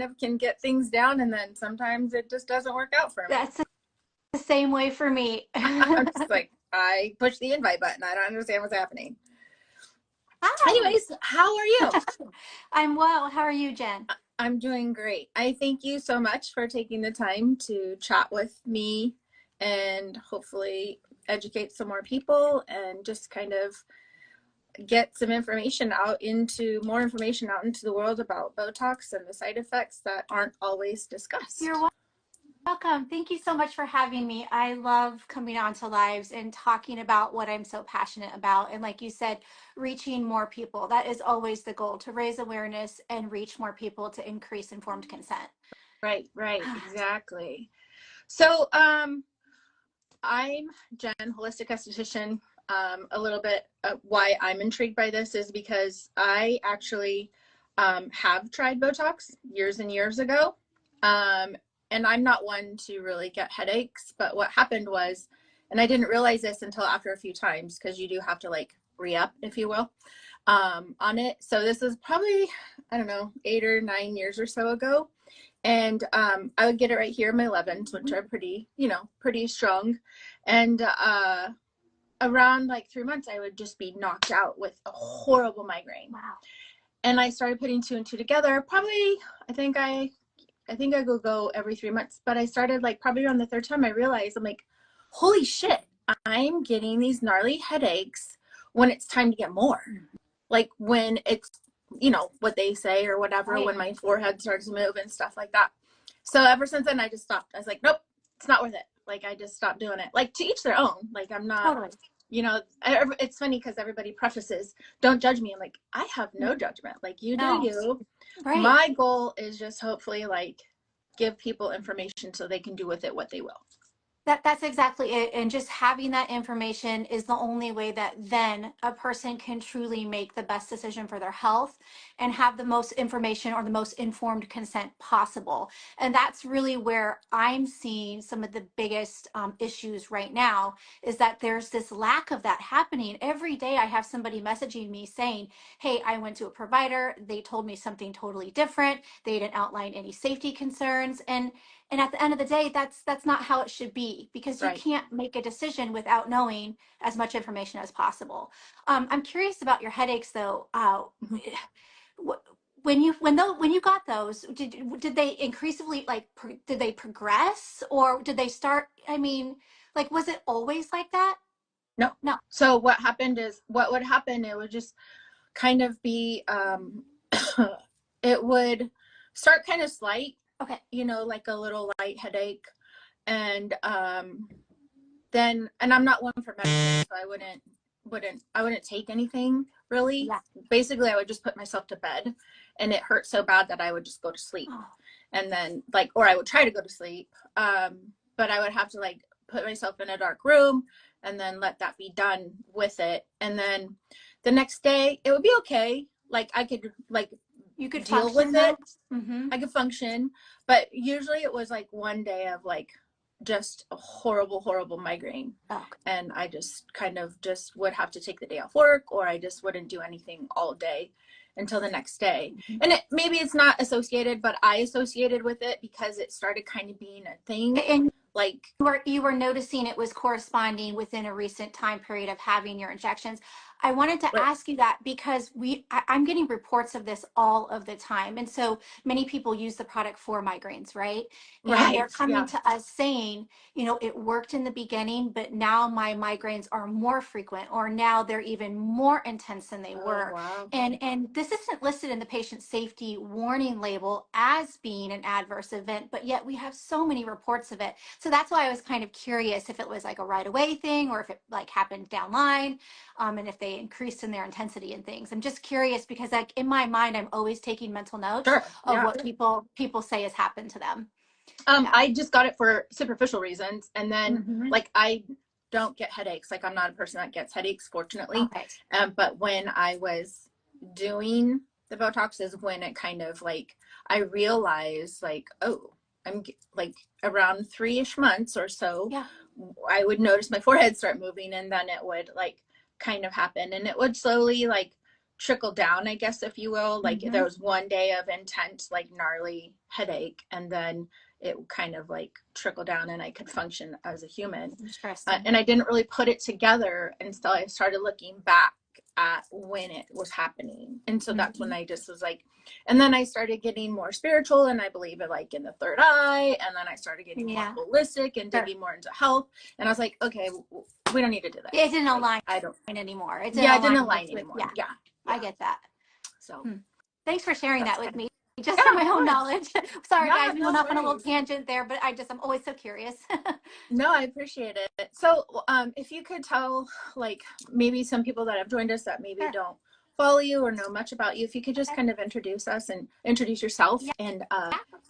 of can get things down, and then sometimes it just doesn't work out for me. That's the same way for me. I'm just like, I push the invite button. I don't understand what's happening. Hi. Anyways, how are you? I'm well. How are you, Jen? I'm doing great. I thank you so much for taking the time to chat with me and hopefully educate some more people and just kind of get some information out into more information out into the world about Botox and the side effects that aren't always discussed. You're welcome. Thank you so much for having me. I love coming on to lives and talking about what I'm so passionate about. And like you said, reaching more people. That is always the goal, to raise awareness and reach more people to increase informed consent. Right, exactly. So I'm Jen, holistic esthetician. A little bit why I'm intrigued by this is because I actually have tried Botox years and years ago. And I'm not one to really get headaches, but what happened was, and I didn't realize this until after a few times, because you do have to like re-up, if you will, on it. So this is probably, I don't know, 8 or 9 years or so ago. And I would get it right here in my 11s, which are pretty, pretty strong. And around like 3 months, I would just be knocked out with a horrible migraine. Wow. And I started putting 2 and 2 together. Probably, I think I could go every 3 months, but I started like probably around the 3rd time I realized, I'm like, holy shit, I'm getting these gnarly headaches when it's time to get more. Like when it's, what they say or whatever, right, when my forehead starts to move and stuff like that. So ever since then, I just stopped. I was like, nope, it's not worth it. Like, I just stopped doing it. Like, to each their own. Like, I'm not, totally. It's funny because everybody prefaces, don't judge me. I'm like, I have no judgment. Like, you do you. Right. My goal is just hopefully like give people information so they can do with it what they will. That's exactly it. And just having that information is the only way that then a person can truly make the best decision for their health and have the most information or the most informed consent possible. And that's really where I'm seeing some of the biggest issues right now, is that there's this lack of that happening. Every day I have somebody messaging me saying, hey, I went to a provider. They told me something totally different. They didn't outline any safety concerns. And at the end of the day, that's not how it should be, because you can't make a decision without knowing as much information as possible. I'm curious about your headaches, though. When you got those, did they increasingly did they progress, or did they start? I mean, like, was it always like that? No. So what happened is, what would happen, it would just kind of be, it would start kind of slight. Okay. Like a little light headache. And then, and I'm not one for medicine, so I wouldn't take anything really. Yeah. Basically, I would just put myself to bed, and it hurt so bad that I would just go to sleep. Oh. And then or I would try to go to sleep. But I would have to like put myself in a dark room and then let that be done with it. And then the next day it would be okay. Like, I could you could deal with it. Mm-hmm. I could function, but usually it was like one day of like just a horrible migraine. Oh. And I just kind of just would have to take the day off work, or I just wouldn't do anything all day until the next day. Mm-hmm. And maybe it's not associated, but I associated with it because it started kind of being a thing. And like, you were noticing it was corresponding within a recent time period of having your injections. I wanted to ask you that because I'm getting reports of this all of the time. And so many people use the product for migraines, right? And they're coming to us saying, it worked in the beginning, but now my migraines are more frequent, or now they're even more intense than they were. Wow. And this isn't listed in the patient safety warning label as being an adverse event, but yet we have so many reports of it. So that's why I was kind of curious if it was like a right away thing, or if it like happened down line, and if they increased in their intensity and things. I'm just curious because, like, in my mind, I'm always taking mental notes of what people say has happened to them. I just got it for superficial reasons, and then like, I don't get headaches. Like, I'm not a person that gets headaches, fortunately. Okay. But when I was doing the Botox is when it kind of like, I realized like, oh, I'm like around 3-ish months or so, I would notice my forehead start moving, and then it would like kind of happen, and it would slowly like trickle down, I guess, if you will. Like Mm-hmm. there was one day of intense, like gnarly headache, and then it kind of like trickle down and I could function as a human. Interesting. And I didn't really put it together until I started looking back at when it was happening. And so that's when I just was like, and then I started getting more spiritual, and I believe it like in the third eye. And then I started getting more holistic and digging more into health. And I was like, okay, we don't need to do this. It didn't like, align I don't anymore. It didn't Yeah, it didn't align align with anymore. yeah. Yeah. I get that. So Thanks for sharing that with me. Just yeah, for my own knowledge. Sorry, yeah, guys, we no went off on a little worries. tangent there, but I'm always so curious. No, I appreciate it. So, if you could tell, like, maybe some people that have joined us that maybe Sure. don't follow you or know much about you, if you could just Okay. kind of introduce us and introduce yourself Yeah. and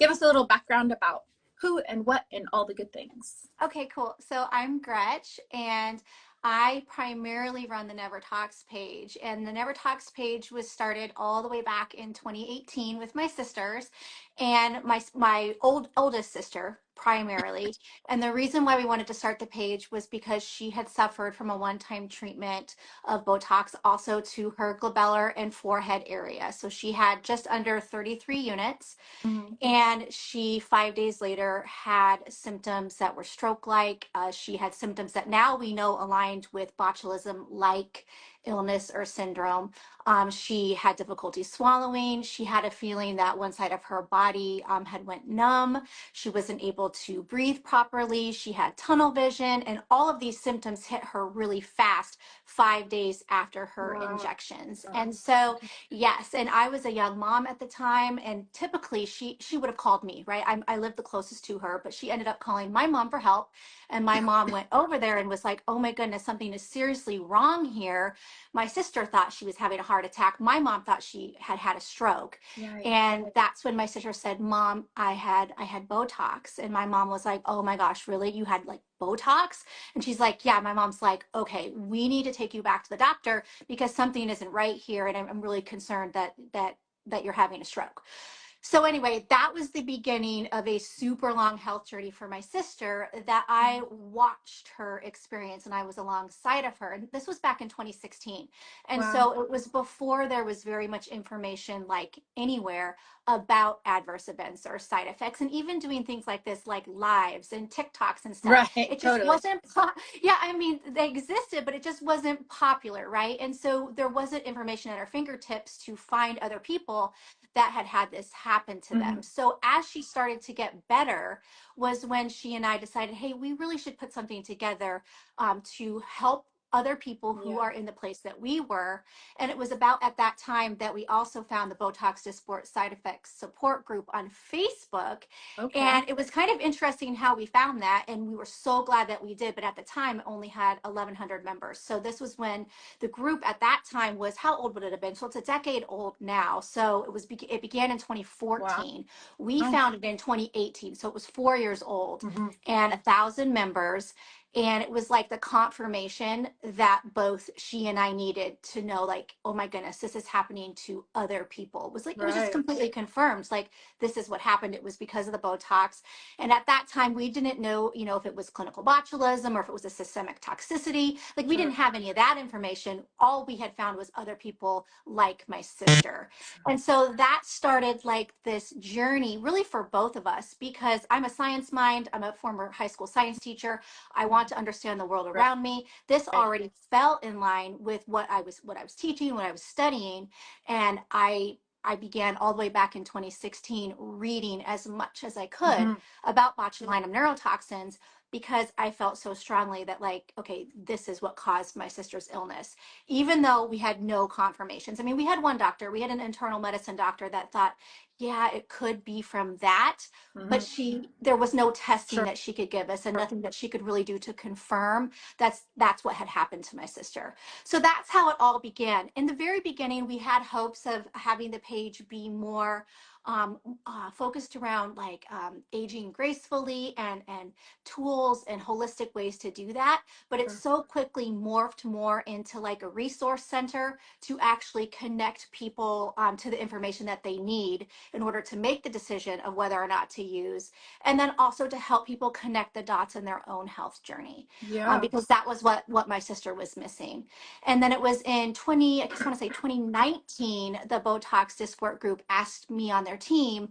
give us a little background about who and what and all the good things. Okay, cool. So I'm Gretch, and I primarily run the NeverTox page. And the NeverTox page was started all the way back in 2018 with my sisters and my oldest sister primarily. And the reason why we wanted to start the page was because she had suffered from a one-time treatment of Botox also to her glabellar and forehead area. So she had just under 33 units. Mm-hmm. And she, 5 days later, had symptoms that were stroke like. She had symptoms that now we know aligned with botulism like illness or syndrome. She had difficulty swallowing. She had a feeling that one side of her body had went numb. She wasn't able to breathe properly. She had tunnel vision, and all of these symptoms hit her really fast 5 days after her injections. And so yes, and I was a young mom at the time, and typically she would have called me, right? I lived the closest to her, but she ended up calling my mom for help, and my mom went over there and was like, "Oh my goodness, something is seriously wrong here." My sister thought she was having a heart attack. My mom thought she had had a stroke, Right. and that's when my sister said, "Mom, I had Botox," and my mom was like, "Oh my gosh, really? You had like Botox?" And she's like, "Yeah." My mom's like, "Okay, we need to take you back to the doctor because something isn't right here, and I'm really concerned that you're having a stroke." So anyway, that was the beginning of a super long health journey for my sister that I watched her experience, and I was alongside of her. And this was back in 2016. And Wow. so it was before there was very much information like anywhere about adverse events or side effects, and even doing things like this, like lives and TikToks and stuff. Right. It just Totally. wasn't, yeah, I mean, they existed, but it just wasn't popular, right? And so there wasn't information at our fingertips to find other people that had had this happen to Mm-hmm. them. So as she started to get better was when she and I decided, hey, we really should put something together to help other people who are in the place that we were. And it was about at that time that we also found the Botox Dysport side effects support group on Facebook. Okay. And it was kind of interesting how we found that. And we were so glad that we did. But at the time, it only had 1,100 members. So this was when the group at that time was, how old would it have been? So it's a decade old now. So it began in 2014. Wow. We founded in 2018. So it was 4 years old Mm-hmm. and 1,000 members. And it was like the confirmation that both she and I needed to know, like, oh my goodness, this is happening to other people. It was like, it was just completely confirmed. Like, this is what happened. It was because of the Botox. And at that time, we didn't know, if it was clinical botulism or if it was a systemic toxicity. Like, we didn't have any of that information. All we had found was other people like my sister. And so that started like this journey really for both of us, because I'm a science mind. I'm a former high school science teacher. I want to understand the world around me. This already fell in line with what I was teaching, what I was studying. And I began all the way back in 2016 reading as much as I could about botulinum neurotoxins, because I felt so strongly that, like, okay, this is what caused my sister's illness, even though we had no confirmations. I mean, we had one doctor, we had an internal medicine doctor that thought, yeah, it could be from that, but there was no testing that she could give us and nothing that she could really do to confirm that's what had happened to my sister. So that's how it all began. In the very beginning, we had hopes of having the page be more focused around like aging gracefully and tools and holistic ways to do that. But it's so quickly morphed more into like a resource center to actually connect people to the information that they need in order to make the decision of whether or not to use, and then also to help people connect the dots in their own health journey. Yeah. Because that was what my sister was missing. And then it was in I guess I want to say 2019, the Botox Discord group asked me on their team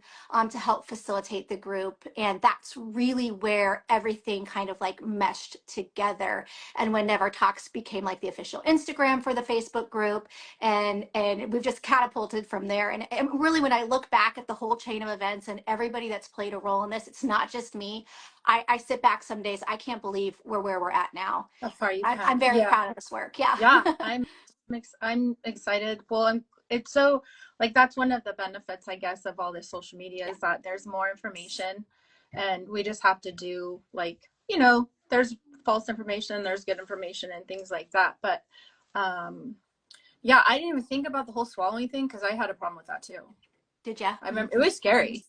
to help facilitate the group. And that's really where everything kind of like meshed together. And when NeverTox became like the official Instagram for the Facebook group, and we've just catapulted from there. And really, when I look back at the whole chain of events and everybody that's played a role in this, it's not just me. I sit back some days, I can't believe we're where we're at now. How far you've come. I'm very proud of this work. Yeah. Yeah, I'm excited. Well, it's so like that's one of the benefits, I guess, of all this social media is that there's more information, and we just have to do like, you know, there's false information, there's good information and things like that. But yeah, I didn't even think about the whole swallowing thing because I had a problem with that too. Did you? I remember it was scary.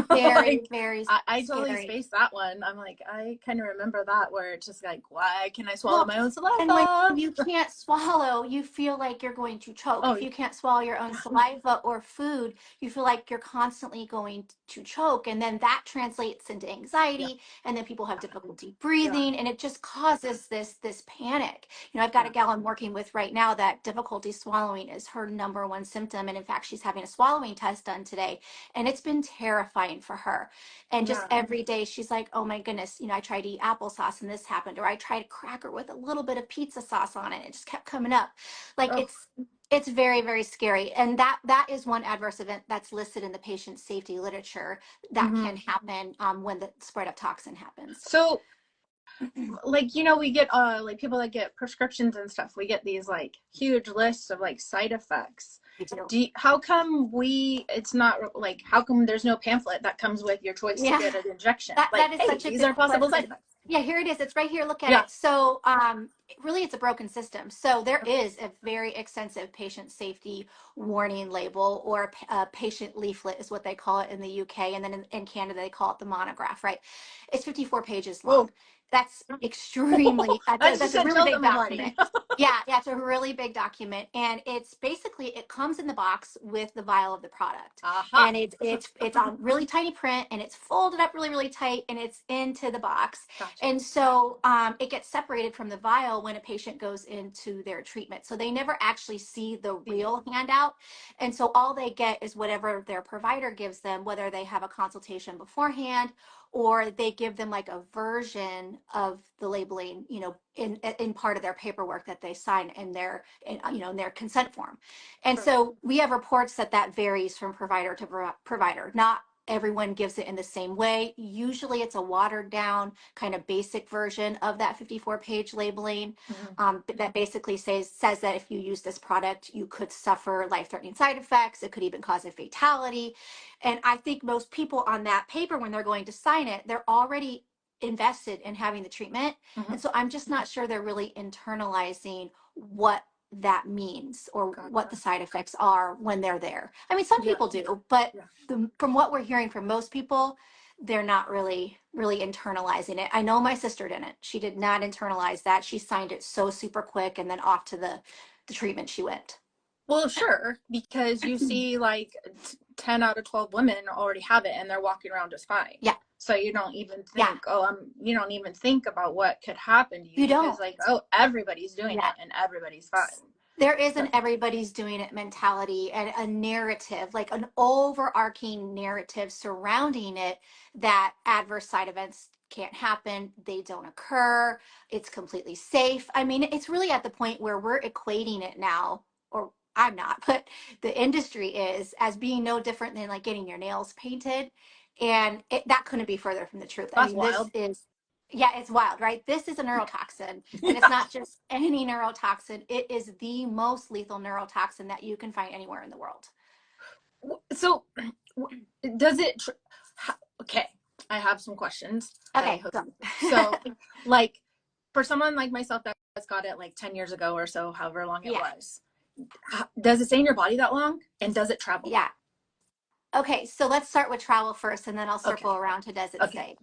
Very, like, very I totally scary. spaced that one. I'm like, I kind of remember that where it's just like, why can I swallow my own saliva? And when you can't swallow, you feel like you're going to choke. If you can't swallow your own saliva or food, you feel like you're constantly going to choke. And then that translates into anxiety. And then people have difficulty breathing. And it just causes this panic. You know, I've got a gal I'm working with right now that difficulty swallowing is her number one symptom. And in fact, she's having a swallowing test done today. And it's been terrifying for her. And just every day she's like, oh my goodness, you know, I tried to eat applesauce and this happened, or I tried a cracker with a little bit of pizza sauce on it. It just kept coming up. Like it's very, very scary. And that is one adverse event that's listed in the patient safety literature that can happen when the spread of toxin happens. So like, you know, we get like people that get prescriptions and stuff, we get these like huge lists of like side effects. How come it's not like, how come there's no pamphlet that comes with your choice to get an injection? That is such a these are possible question. side effects. Yeah, here it is. It's right here. Look at it. So really, it's a broken system. So there is a very extensive patient safety warning label, or a patient leaflet is what they call it in the UK. And then in Canada, they call it the monograph, right? It's 54 pages long. Whoa. That's extremely, that's a really big document. Yeah, it's a really big document. And it's basically, it comes in the box with the vial of the product. And it's on really tiny print, and it's folded up really, really tight, and it's into the box. And so it gets separated from the vial when a patient goes into their treatment. So they never actually see the real handout. And so all they get is whatever their provider gives them, whether they have a consultation beforehand or they give them like a version of the labeling, you know, in part of their paperwork that they sign in their consent form. And so we have reports that varies from provider to provider. Not everyone gives it in the same way. Usually it's a watered down kind of basic version of that 54-page labeling that basically says that if you use this product, you could suffer life-threatening side effects. It could even cause a fatality. And I think most people on that paper, when they're going to sign it, they're already invested in having the treatment. And so I'm just not sure they're really internalizing what that means or what the side effects are when they're there. I mean, some people do, but from what we're hearing from most people, they're not really internalizing it. I know my sister didn't. She did not internalize that. She signed it so super quick, and then off to the treatment she went. Well, sure, because you see like 10 out of 12 women already have it and they're walking around just fine. Yeah. So you don't even think, you don't even think about what could happen to you. You don't. It's like, everybody's doing it and everybody's fine. There is an everybody's doing it mentality and a narrative, like an overarching narrative surrounding it, that adverse side events can't happen, they don't occur, it's completely safe. I mean, it's really at the point where we're equating it now, or I'm not, but the industry is, as being no different than like getting your nails painted. And that couldn't be further from the truth. That's wild. It's wild, right? This is a neurotoxin, and it's not just any neurotoxin. It is the most lethal neurotoxin that you can find anywhere in the world. So does it, okay, I have some questions. Okay. So like for someone like myself that's got it like 10 years ago or so, however long it was, does it stay in your body that long? And does it travel? Yeah. Okay, so let's start with travel first, and then I'll circle Okay. around to does it Okay. stay.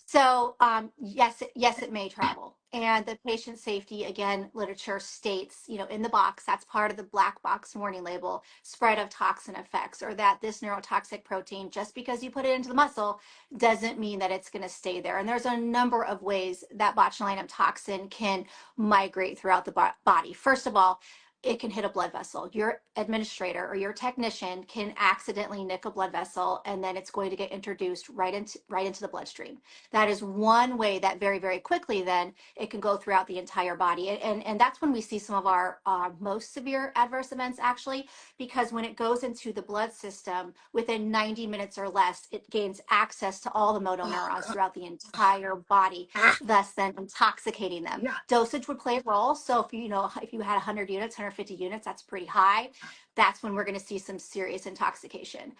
So yes, yes, it may travel. And the patient safety, again, literature states, in the box, that's part of the black box warning label, spread of toxin effects, or that this neurotoxic protein, just because you put it into the muscle, doesn't mean that it's going to stay there. And there's a number of ways that botulinum toxin can migrate throughout the body. First of all, it can hit a blood vessel. Your administrator or your technician can accidentally nick a blood vessel, and then it's going to get introduced right into the bloodstream. That is one way that very, very quickly then it can go throughout the entire body. And that's when we see some of our most severe adverse events, actually, because when it goes into the blood system within 90 minutes or less, it gains access to all the motor neurons throughout the entire body, thus then intoxicating them. Yeah. Dosage would play a role. So if you had 100 units, 150 units, that's pretty high. That's when we're going to see some serious intoxication.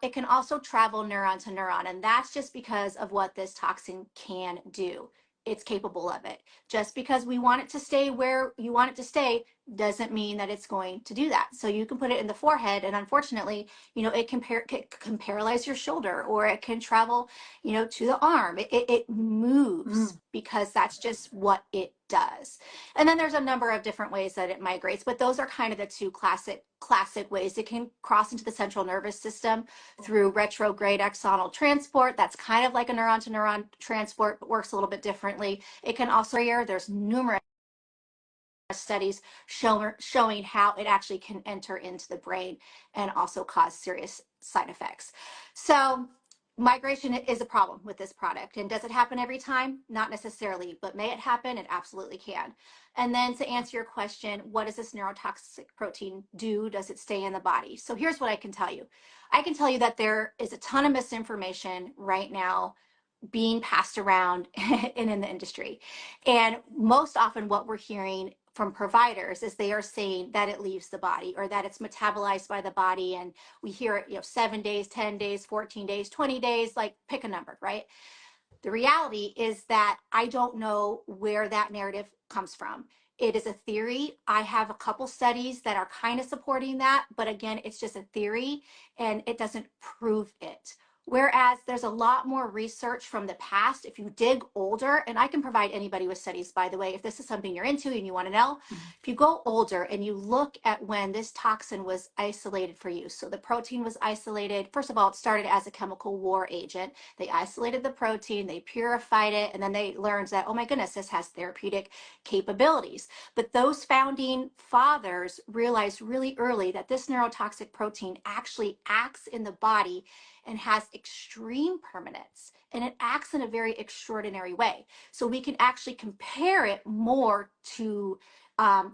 It can also travel neuron to neuron, and that's just because of what this toxin can do. It's capable of it. Just because we want it to stay where you want it to stay doesn't mean that it's going to do that. So you can put it in the forehead, and unfortunately, it can paralyze your shoulder, or it can travel, to the arm. It moves because that's just what it does. And then there's a number of different ways that it migrates, but those are kind of the two classic ways. It can cross into the central nervous system through retrograde axonal transport. That's kind of like a neuron to neuron transport, but works a little bit differently. It can also, there's numerous studies showing how it actually can enter into the brain and also cause serious side effects. So migration is a problem with this product. And does it happen every time? Not necessarily, but may it happen? It absolutely can. And then to answer your question, what does this neurotoxic protein do? Does it stay in the body? So here's what I can tell you. I can tell you that there is a ton of misinformation right now being passed around and in the industry. And most often what we're hearing from providers is they are saying that it leaves the body, or that it's metabolized by the body. And we hear it, 7 days, 10 days, 14 days, 20 days, like pick a number, right? The reality is that I don't know where that narrative comes from. It is a theory. I have a couple studies that are kind of supporting that, but again, it's just a theory and it doesn't prove it. Whereas there's a lot more research from the past. If you dig older, and I can provide anybody with studies, by the way, if this is something you're into and you want to know, if you go older and you look at when this toxin was isolated for use. So the protein was isolated. First of all, it started as a chemical war agent. They isolated the protein, they purified it, and then they learned that, oh my goodness, this has therapeutic capabilities. But those founding fathers realized really early that this neurotoxic protein actually acts in the body and has extreme permanence, and it acts in a very extraordinary way. So we can actually compare it more to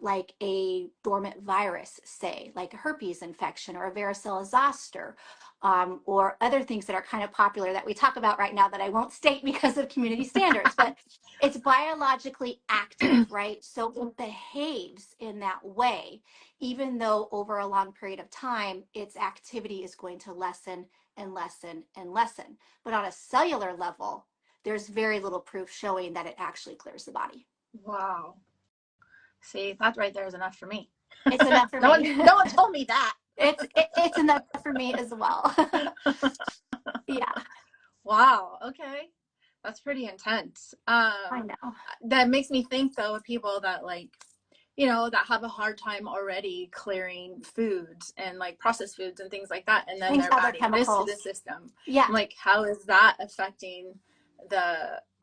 like a dormant virus, say, like a herpes infection or a varicella zoster, or other things that are kind of popular that we talk about right now that I won't state because of community standards, but it's biologically active, right? So it behaves in that way, even though over a long period of time, its activity is going to lessen and lessen and lessen. But on a cellular level, there's very little proof showing that it actually clears the body. Wow. See, that right there is enough for me. It's enough for no me. no one told me that. It's enough for me as well. Yeah. Wow. Okay. That's pretty intense. I know. That makes me think though of people that that have a hard time already clearing foods and like processed foods and things like that, and then Things, they're other adding this to chemicals. the system. Yeah. I'm like, how is that affecting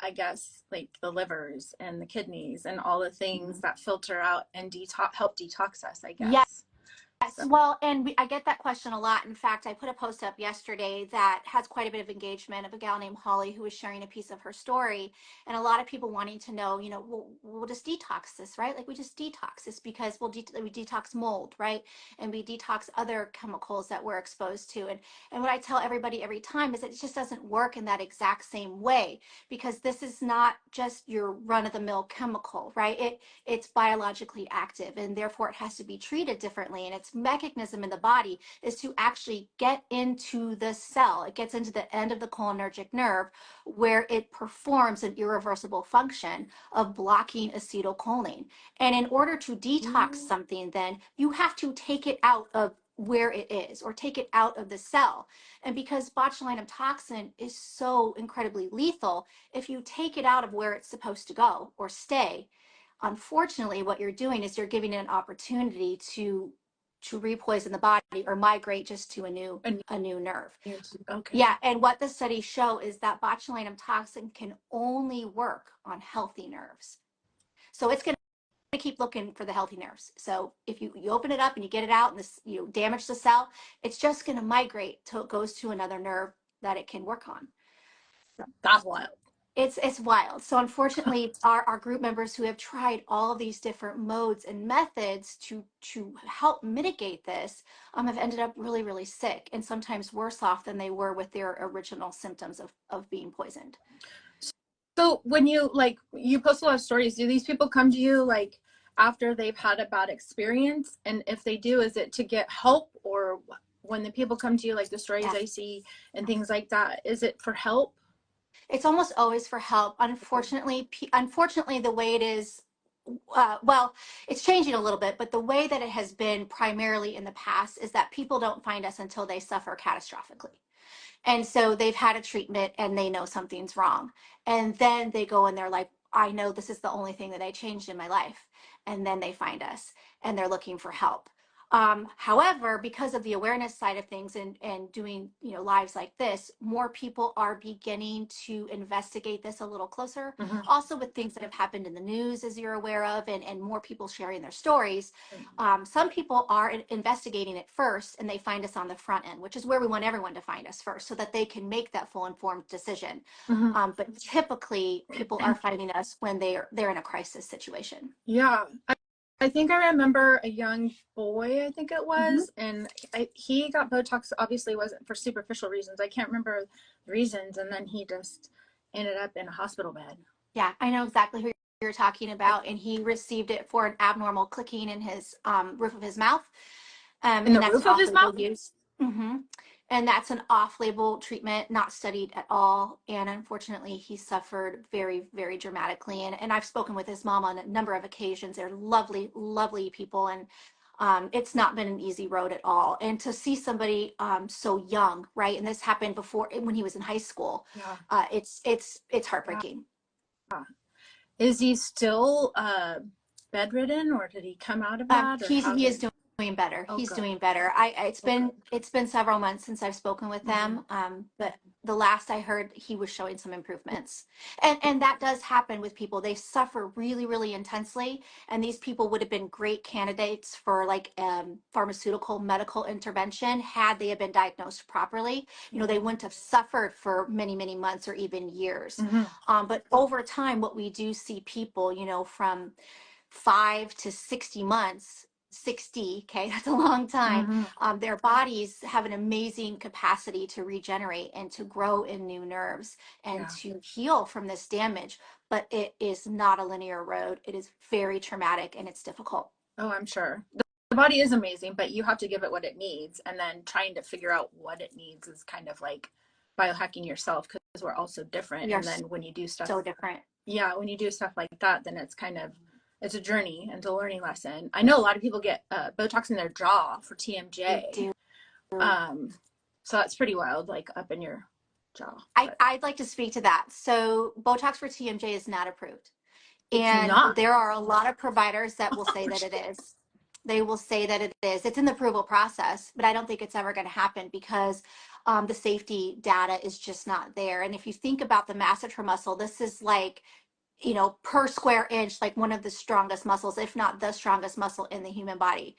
I guess, like the livers and the kidneys and all the things that filter out and help detox us, I Yeah. guess. Yes, So. well, and I get that question a lot. In fact, I put a post up yesterday that has quite a bit of engagement of a gal named Holly who was sharing a piece of her story, and a lot of people wanting to know, we'll just detox this, right? Like we just detox this because we detox mold, right? And we detox other chemicals that we're exposed to. And what I tell everybody every time is that it just doesn't work in that exact same way, because this is not just your run-of-the-mill chemical, right? It's biologically active, and therefore it has to be treated differently. And its mechanism in the body is to actually get into the cell. It gets into the end of the cholinergic nerve, where it performs an irreversible function of blocking acetylcholine. And in order to detox something, then you have to take it out of where it is or take it out of the cell. And because botulinum toxin is so incredibly lethal, if you take it out of where it's supposed to go or stay, unfortunately, what you're doing is you're giving it an opportunity to repoison the body or migrate just to a new nerve. Okay. Yeah, and what the studies show is that botulinum toxin can only work on healthy nerves. So it's going to keep looking for the healthy nerves. So if you open it up and you get it out and this, you damage the cell, it's just going to migrate till it goes to another nerve that it can work on. That's wild. It's wild. So unfortunately, our group members who have tried all of these different modes and methods to help mitigate this have ended up really, really sick and sometimes worse off than they were with their original symptoms of being poisoned. So when you post a lot of stories, do these people come to you like after they've had a bad experience? And if they do, is it to get help, or when the people come to you, like the stories I see and things like that, is it for help? It's almost always for help. Unfortunately, the way it is, well, it's changing a little bit, but the way that it has been primarily in the past is that people don't find us until they suffer catastrophically. And so they've had a treatment and they know something's wrong. And then they go and they're like, I know this is the only thing that I changed in my life. And then they find us and they're looking for help. However, because of the awareness side of things and doing, lives like this, more people are beginning to investigate this a little closer. Mm-hmm. Also with things that have happened in the news, as you're aware of, and more people sharing their stories. Some people are investigating it first and they find us on the front end, which is where we want everyone to find us first so that they can make that full informed decision. Mm-hmm. But typically people are finding us when they're in a crisis situation. Yeah. I think I remember a young boy, I think it was, and he got Botox. Obviously wasn't for superficial reasons. I can't remember the reasons. And then he just ended up in a hospital bed. Yeah, I know exactly who you're talking about. And he received it for an abnormal clicking in his roof of his mouth. In the roof of his mouth? Use. And that's an off-label treatment, not studied at all. And unfortunately, he suffered very, very dramatically. And I've spoken with his mom on a number of occasions. They're lovely, lovely people. And it's not been an easy road at all. And to see somebody so young, right? And this happened before when he was in high school. Yeah. It's heartbreaking. Yeah. Is he still bedridden, or did he come out of that? He is doing better. Oh, he's good. doing better. It's been several months since I've spoken with them. But the last I heard, he was showing some improvements. And that does happen with people. They suffer really, really intensely. And these people would have been great candidates for like pharmaceutical medical intervention had they have been diagnosed properly. They wouldn't have suffered for many, many months or even years. But over time, what we do see people, from 5 to 60 months, 60, okay, that's a long time. Their bodies have an amazing capacity to regenerate and to grow in new nerves and to heal from this damage. But it is not a linear road. It is very traumatic and it's difficult. Oh, I'm sure. The body is amazing, but you have to give it what it needs. And then trying to figure out what it needs is kind of like biohacking yourself, because we're all so different. And then when you do stuff so different. Yeah, when you do stuff like that, then it's a journey and a learning lesson. I know a lot of people get Botox in their jaw for TMJ. They do. So that's pretty wild, like up in your jaw. I'd like to speak to that. So Botox for TMJ is not approved. And there are a lot of providers that will say that it is. They will say that it is. It's in the approval process, but I don't think it's ever going to happen because the safety data is just not there. And if you think about the masseter muscle, this is like, per square inch, like one of the strongest muscles, if not the strongest muscle in the human body.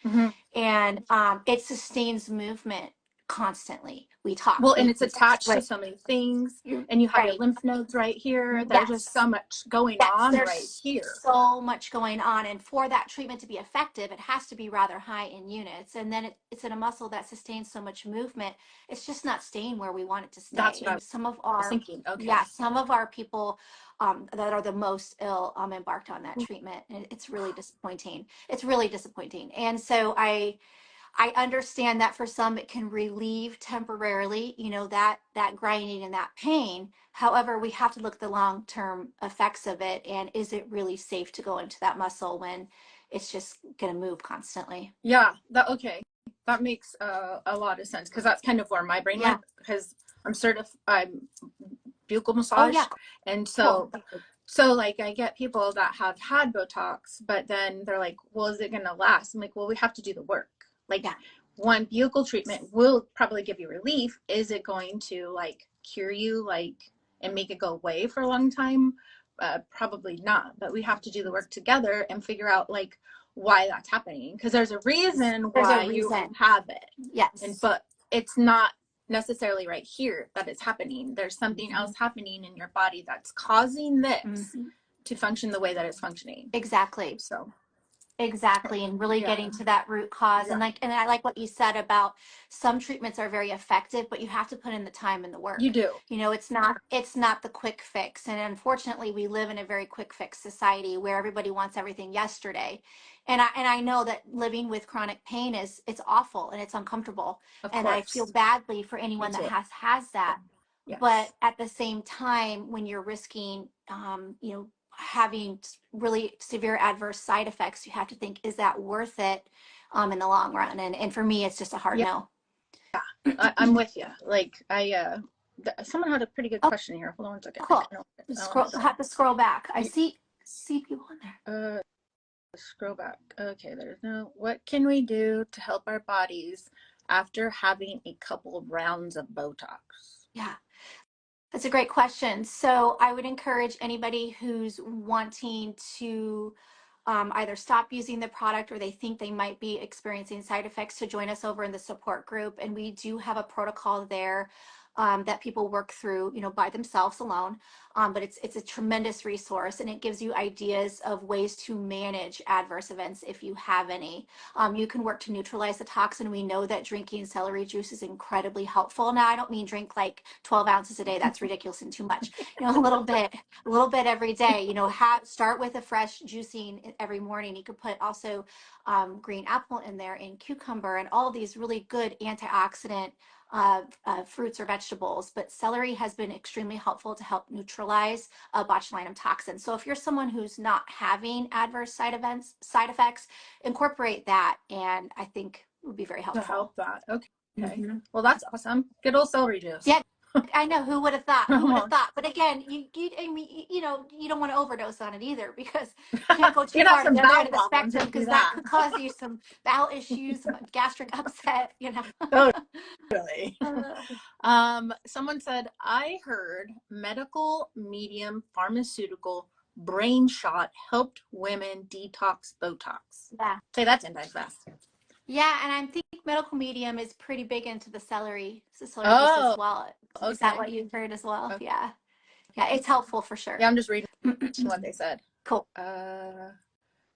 And it sustains movement constantly. We talk. Well, and it's attached to so many things, and you have your lymph nodes right here. There's just so much going on right here. So much going on. And for that treatment to be effective, it has to be rather high in units. And then it's in a muscle that sustains so much movement. It's just not staying where we want it to stay. That's what I was thinking. Okay. Yeah, some of our people that are the most ill embarked on that treatment. And it's really disappointing. It's really disappointing. And so I understand that for some it can relieve temporarily, that grinding and that pain. However, we have to look at the long-term effects of it, and is it really safe to go into that muscle when it's just going to move constantly? Yeah. Okay. that makes a lot of sense, because that's kind of where my brain went, because I'm buccal massage, and so like I get people that have had Botox, but then they're like, well, is it gonna last? I'm like, well, we have to do the work. Like, one buccal treatment will probably give you relief. Is it going to like cure you, like, and make it go away for a long time? Probably not, but we have to do the work together and figure out like why that's happening, because there's a reason why you have it. But it's not necessarily right here that it's happening. There's something else happening in your body that's causing this to function the way that it's functioning. Exactly. Exactly. And really getting to that root cause. And I like what you said about some treatments are very effective, but you have to put in the time and the work. You do. You know, it's not the quick fix. And unfortunately, we live in a very quick fix society where everybody wants everything yesterday. And I know that living with chronic pain it's awful and it's uncomfortable. And I feel badly for anyone that has that. But at the same time, when you're risking, having really severe adverse side effects, you have to think, is that worth it in the long run? And for me, it's just a hard no. I'm with you. Like someone had a pretty good question here. Hold on one second. Cool. Have to scroll back. I see people in there. Scroll back. Okay, what can we do to help our bodies after having a couple of rounds of Botox? Yeah. That's a great question. So I would encourage anybody who's wanting to either stop using the product or they think they might be experiencing side effects to join us over in the support group. And we do have a protocol there that people work through, by themselves alone. But it's a tremendous resource, and it gives you ideas of ways to manage adverse events if you have any. You can work to neutralize the toxin. We know that drinking celery juice is incredibly helpful. Now, I don't mean drink like 12 ounces a day. That's ridiculous and too much. A little bit every day. Start with a fresh juicing every morning. You could put also green apple in there, and cucumber, and all these really good antioxidant fruits or vegetables, but celery has been extremely helpful to help neutralize botulinum toxin. So if you're someone who's not having adverse side effects, incorporate that, and I think it would be very helpful. To help that. Okay. Well, that's awesome. Good old celery juice. Yeah. I know, who would have thought? But again, you don't want to overdose on it either, because you can't go too far to the other end of the spectrum, because that could cause you some bowel issues, some gastric upset. Really. Someone said, I heard medical medium pharmaceutical brain shot helped women detox Botox. Yeah. Say that 10 times fast. Yeah, and I think medical medium is pretty big into the celery juice as well. Is that what you've heard as well? Okay. Yeah, it's helpful for sure. Yeah, I'm just reading what they said. Cool.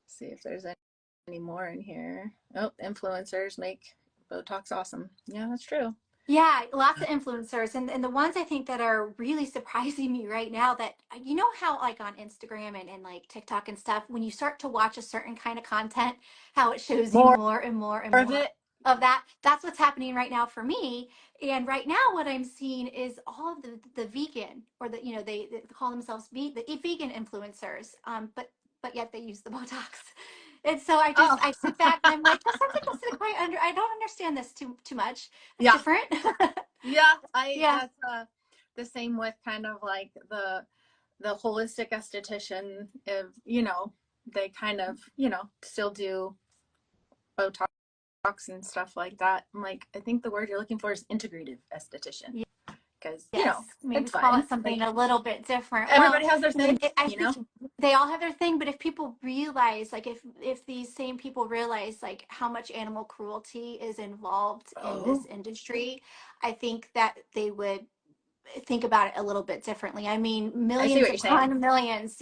See if there's any more in here. Oh, influencers make Botox awesome. Yeah, that's true. Yeah, lots of influencers, and the ones I think that are really surprising me right now, that how like on Instagram and like TikTok and stuff, when you start to watch a certain kind of content, how it shows you more and more and more of that. That's what's happening right now for me. And right now what I'm seeing is all of the vegan, or they call themselves the vegan influencers, but yet they use the Botox. And so I sit back and I'm like, that's something that's quite I don't understand this too much. It's different. That's the same with kind of like the holistic esthetician. If they kind of still do Botox and stuff like that. I'm like, I think the word you're looking for is integrative esthetician. Because maybe call it something a little bit different. Everybody has their thing. I think they all have their thing, but if people realize, like, if these same people realize like how much animal cruelty is involved in this industry, I think that they would think about it a little bit differently. I mean, millions upon millions,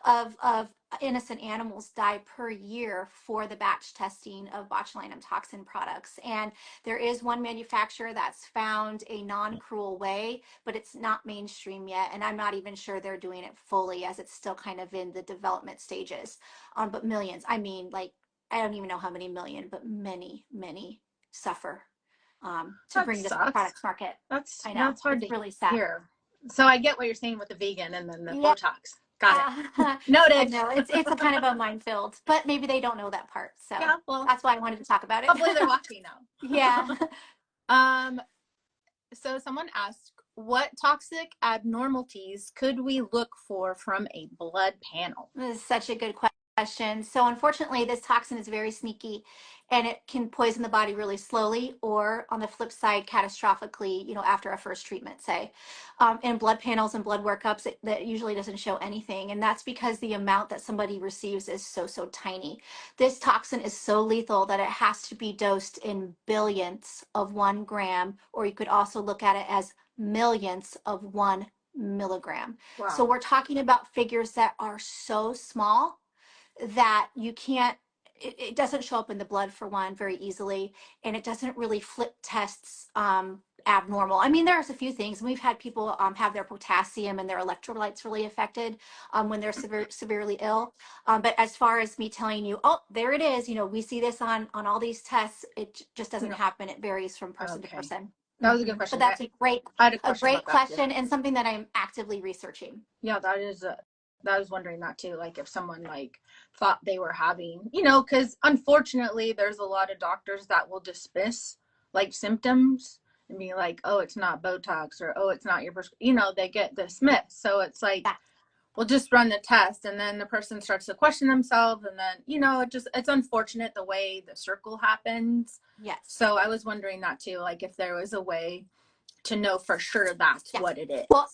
of innocent animals die per year for the batch testing of botulinum toxin products. And there is one manufacturer that's found a non-cruel way, but it's not mainstream yet. And I'm not even sure they're doing it fully, as it's still kind of in the development stages. But millions, I mean, like, I don't even know how many million, but many, many suffer to bring this product to market. I know. That's hard to really sad. hear. So I get what you're saying with the vegan and then the Botox. Got it. I Noted. know it's a kind of a minefield, but maybe they don't know that part. So Yeah, well, that's why I wanted to talk about it. hopefully they're watching now. Yeah. So someone asked, what toxic abnormalities could we look for from a blood panel? This is such a good question. So, unfortunately, this toxin is very sneaky and it can poison the body really slowly, or on the flip side, catastrophically, after a first treatment, say. In blood panels and blood workups, that usually doesn't show anything. And that's because the amount that somebody receives is so, so tiny. This toxin is so lethal that it has to be dosed in billionths of 1 gram, or you could also look at it as millionths of 1 milligram. Wow. So we're talking about figures that are so small that you can't, it doesn't show up in the blood for one very easily, and it doesn't really flip tests abnormal. I mean, there's a few things. We've had people have their potassium and their electrolytes really affected when they're severely ill. But as far as me telling you, oh, there it is, we see this on all these tests, it just doesn't happen. It varies from person to person. That was a good question. But that's I had a great question and something that I'm actively researching. Yeah, I was wondering that too. Like if someone like thought they were having, because unfortunately there's a lot of doctors that will dismiss like symptoms and be like, oh, it's not Botox, or oh, it's not your they get dismissed. So it's like, we'll just run the test, and then the person starts to question themselves, and then it's unfortunate the way the circle happens. Yes. So I was wondering that too, like if there was a way to know for sure that's what it is. Well,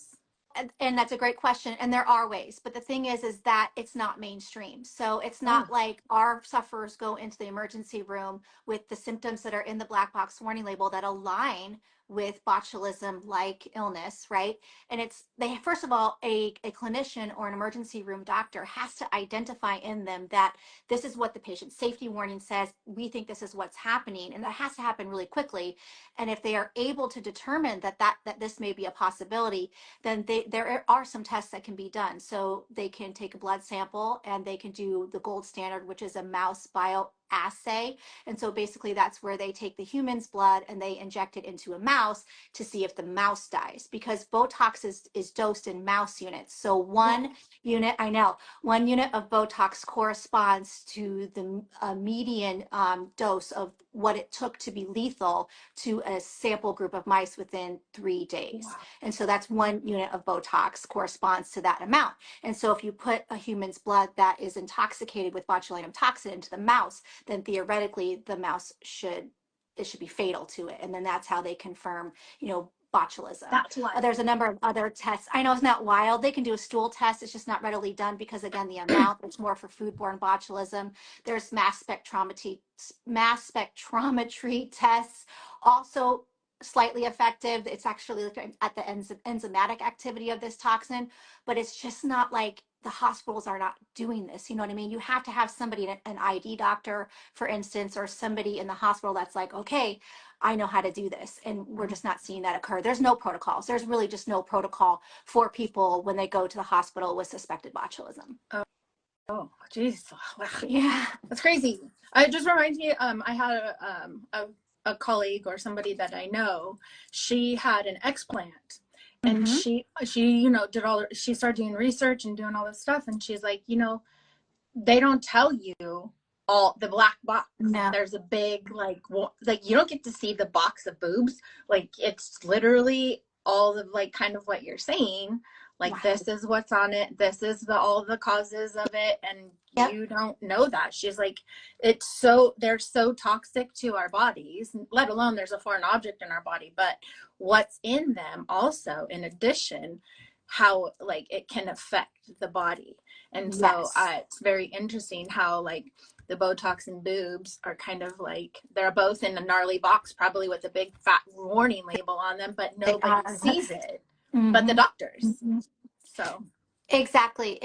and that's a great question, and there are ways, but the thing is that it's not mainstream. So it's not like our sufferers go into the emergency room with the symptoms that are in the black box warning label that align with botulism like illness, right? And they first of all, a clinician or an emergency room doctor has to identify in them that this is what the patient safety warning says. We think this is what's happening, and that has to happen really quickly. And if they are able to determine that this may be a possibility, then there are some tests that can be done. So they can take a blood sample and they can do the gold standard, which is a mouse bioassay. And so basically that's where they take the human's blood and they inject it into a mouse to see if the mouse dies, because Botox is dosed in mouse units. So one unit of Botox corresponds to the median dose of what it took to be lethal to a sample group of mice within 3 days. Wow. And so that's 1 unit of Botox corresponds to that amount. And so if you put a human's blood that is intoxicated with botulinum toxin into the mouse, then theoretically the mouse should be fatal to it. And then that's how they confirm, botulism. That's wild. There's a number of other tests. I know it's not wild. They can do a stool test. It's just not readily done because, again, the amount is more for foodborne botulism. There's mass spectrometry tests, also slightly effective. It's actually looking at the enzymatic activity of this toxin, but it's just not like the hospitals are not doing this. You know what I mean? You have to have somebody, an ID doctor, for instance, or somebody in the hospital that's like, okay, I know how to do this. And we're just not seeing that occur. There's no protocols. There's really just no protocol for people when they go to the hospital with suspected botulism. Oh, geez. Yeah. That's crazy. It just reminds me, I had a colleague or somebody that I know. She had an explant, and she she started doing research and doing all this stuff, and she's like, they don't tell you all the black box. No. There's a big like you don't get to see the box of boobs. Like it's literally all of like kind of what you're saying. Like, wow, this is what's on it. This is all the causes of it. And you don't know that. She's like, they're so toxic to our bodies, let alone there's a foreign object in our body, but what's in them also, in addition, how like it can affect the body. And so it's very interesting how like the Botox and boobs are kind of like, they're both in a gnarly box, probably with a big fat warning label on them, but nobody sees it. But the doctors. So exactly.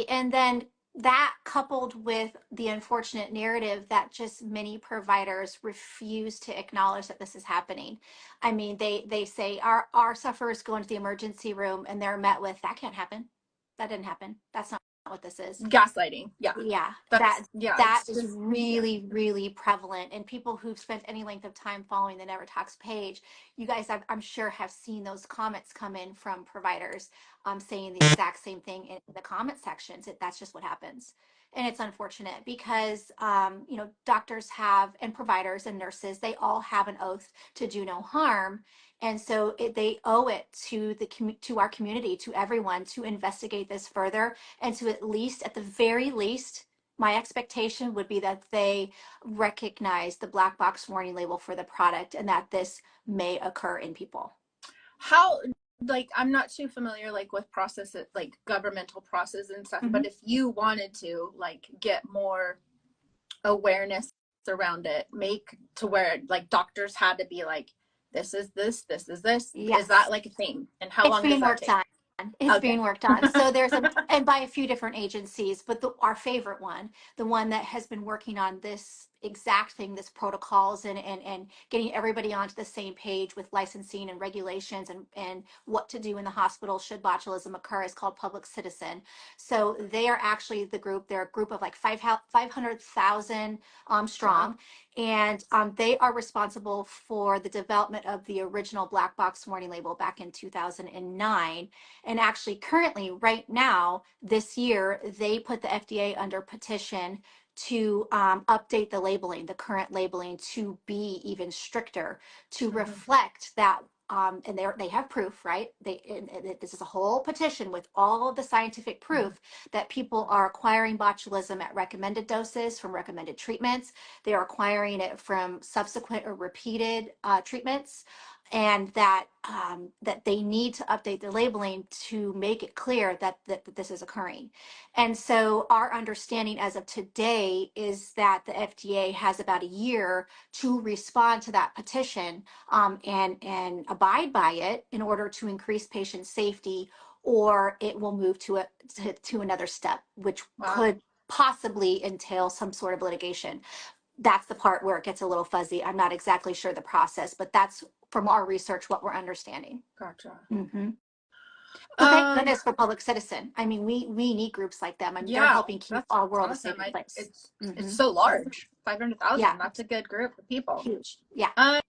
And then that, coupled with the unfortunate narrative that just many providers refuse to acknowledge that this is happening. I mean, they say our sufferers go into the emergency room and they're met with, that can't happen. That didn't happen. That's not what this is. Gaslighting. Yeah. Yeah, It's that is just, really, really prevalent. And people who've spent any length of time following the NeverTox page, you guys, I'm sure, have seen those comments come in from providers saying the exact same thing in the comment sections. That's just what happens. And it's unfortunate because, doctors have, and providers and nurses, they all have an oath to do no harm. And so they owe it to to our community, to everyone, to investigate this further, and to at the very least, my expectation would be that they recognize the black box warning label for the product and that this may occur in people. How, like, I'm not too familiar like with processes, like governmental process and stuff, but if you wanted to like get more awareness around it, make to where like doctors had to be like, this is this is this, Yes. is that like a thing, and how long does that take? It's being worked on. So there's and by a few different agencies, but our favorite one, the one that has been working on this exact thing, this protocols and getting everybody onto the same page with licensing and regulations and what to do in the hospital should botulism occur, is called Public Citizen. So they are actually they're a group of like 500,000 strong. Wow. And they are responsible for the development of the original black box warning label back in 2009. And actually, currently, right now, this year, they put the FDA under petition to update the labeling, the current labeling, to be even stricter, to reflect that. And they have proof, right? This is a whole petition with all of the scientific proof that people are acquiring botulism at recommended doses from recommended treatments. They are acquiring it from subsequent or repeated treatments, and that they need to update the labeling to make it clear that this is occurring. And so our understanding as of today is that the FDA has about a year to respond to that petition and abide by it in order to increase patient safety, or it will move to another step, which could possibly entail some sort of litigation. That's the part where it gets a little fuzzy. I'm not exactly sure the process, but that's from our research what we're understanding. Gotcha. So thank goodness for Public Citizen. I mean, we need groups like them, and they're helping keep our world a safe place. It's so large, 500,000. Yeah. That's a good group of people. Huge. Yeah.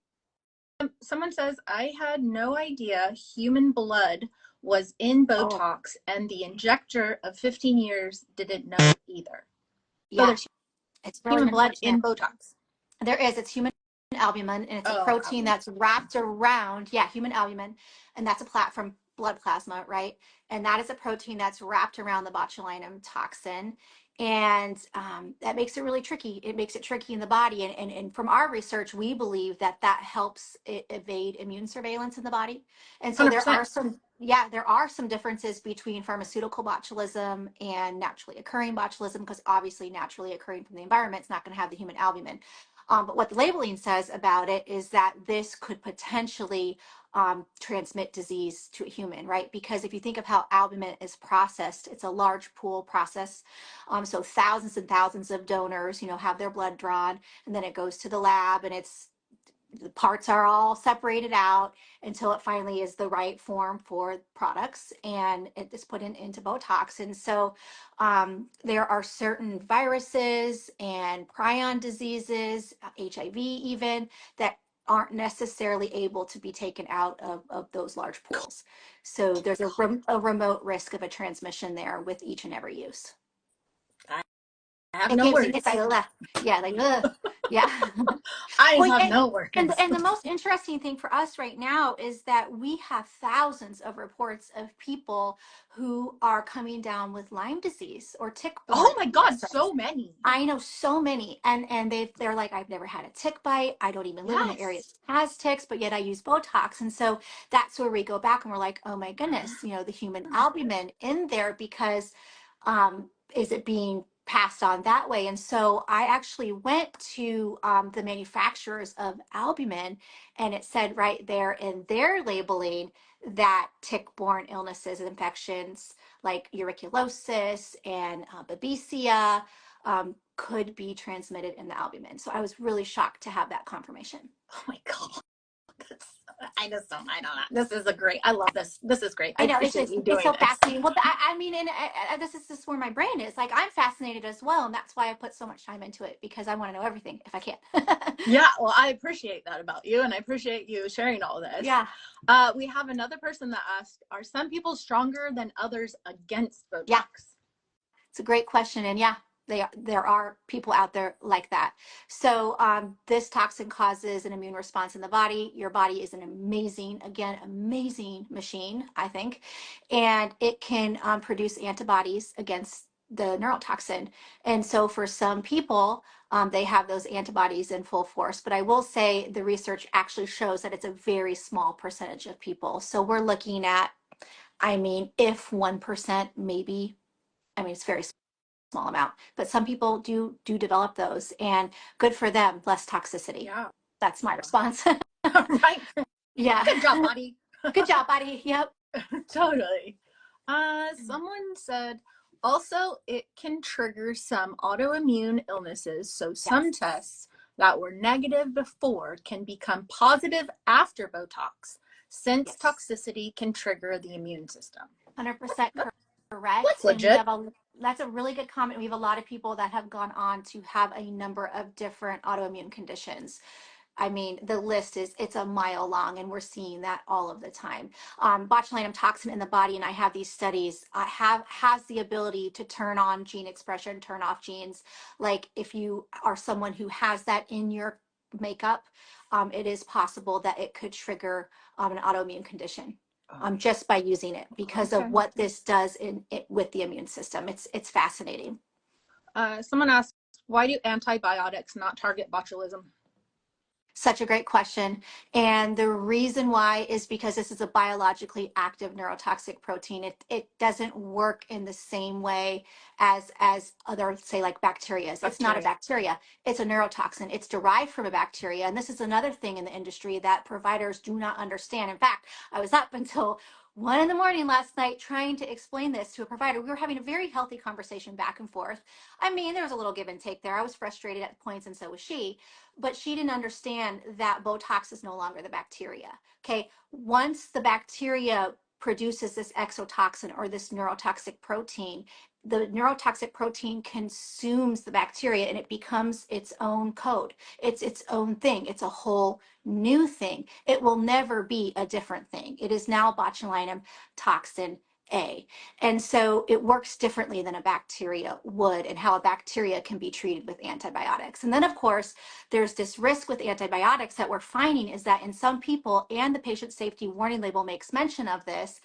Someone says, I had no idea human blood was in Botox, and the injector of 15 years didn't know either. Yeah. So there's it's really human blood in Botox. There is. It's human albumin, and it's a protein that's wrapped around, human albumin, and that's a from blood plasma, right? And that is a protein that's wrapped around the botulinum toxin. And that makes it really tricky. It makes it tricky in the body. And from our research, we believe that helps it evade immune surveillance in the body. And so 100%. There are some differences between pharmaceutical botulism and naturally occurring botulism, because obviously naturally occurring from the environment is not going to have the human albumin. But what the labeling says about it is that this could potentially transmit disease to a human, right? Because if you think of how albumin is processed, it's a large pool process. So thousands and thousands of donors, have their blood drawn, and then it goes to the lab, and the parts are all separated out until it finally is the right form for products, and it is put into Botox. And so there are certain viruses and prion diseases, HIV even, that aren't necessarily able to be taken out of those large pools. So there's a remote risk of a transmission there with each and every use. I have no words. Yeah. I have no words. And the most interesting thing for us right now is that we have thousands of reports of people who are coming down with Lyme disease or tick-borne. Oh my God, so many. I know so many. And they're like, I've never had a tick bite. I don't even live in an area that has ticks, but yet I use Botox. And so that's where we go back and we're like, oh my goodness, the human albumin in there, because is it being passed on that way? And so I actually went to the manufacturers of albumin, and it said right there in their labeling that tick-borne illnesses and infections like uriculasis and babesia could be transmitted in the albumin. So I was really shocked to have that confirmation. Oh my God. I just don't. I don't know. This is I love this. This is great. I know appreciate you doing it's so this. fascinating. Well, I mean, and this is just where my brain is. Like, I'm fascinated as well, and that's why I put so much time into it, because I want to know everything if I can. Yeah, well, I appreciate that about you, and I appreciate you sharing all this. Yeah. We have another person that asked, "Are some people stronger than others against Botox?" Yeah. It's a great question, and yeah, there are people out there like that. So this toxin causes an immune response in the body. Your body is an amazing machine, I think, and it can produce antibodies against the neurotoxin. And so for some people, they have those antibodies in full force. But I will say the research actually shows that it's a very small percentage of people. So we're looking at, I mean, if 1%, maybe. I mean, it's very small amount, but some people do develop those, and good for them, less toxicity. Yeah. That's my response. Right. Yeah. Good job, body. Good job, buddy. Yep. Totally. Someone said also it can trigger some autoimmune illnesses. So some tests that were negative before can become positive after Botox, since toxicity can trigger the immune system. 100% correct. That's legit. And that's a really good comment. We have a lot of people that have gone on to have a number of different autoimmune conditions. I mean, the list it's a mile long, and we're seeing that all of the time. Botulinum toxin in the body, and I have these studies, has the ability to turn on gene expression, turn off genes. Like if you are someone who has that in your makeup, it is possible that it could trigger an autoimmune condition. Just by using it, because of what this does with the immune system. It's fascinating. Someone asked, why do antibiotics not target botulism? Such a great question. And the reason why is because this is a biologically active neurotoxic protein. It doesn't work in the same way as other, say, like bacteria. It's not a bacteria. It's a neurotoxin. It's derived from a bacteria. And this is another thing in the industry that providers do not understand. In fact, I was up until 1 a.m. last night trying to explain this to a provider. We were having a very healthy conversation back and forth. I mean, there was a little give and take there. I was frustrated at points, and so was she. But she didn't understand that Botox is no longer the bacteria. Okay. Once the bacteria produces this exotoxin or this neurotoxic protein, the neurotoxic protein consumes the bacteria and it becomes its own code. It's its own thing. It's a whole new thing. It will never be a different thing. It is now botulinum toxin A. And so it works differently than a bacteria would, and how a bacteria can be treated with antibiotics. And then, of course, there's this risk with antibiotics that we're finding is that in some people, and the patient safety warning label makes mention of this,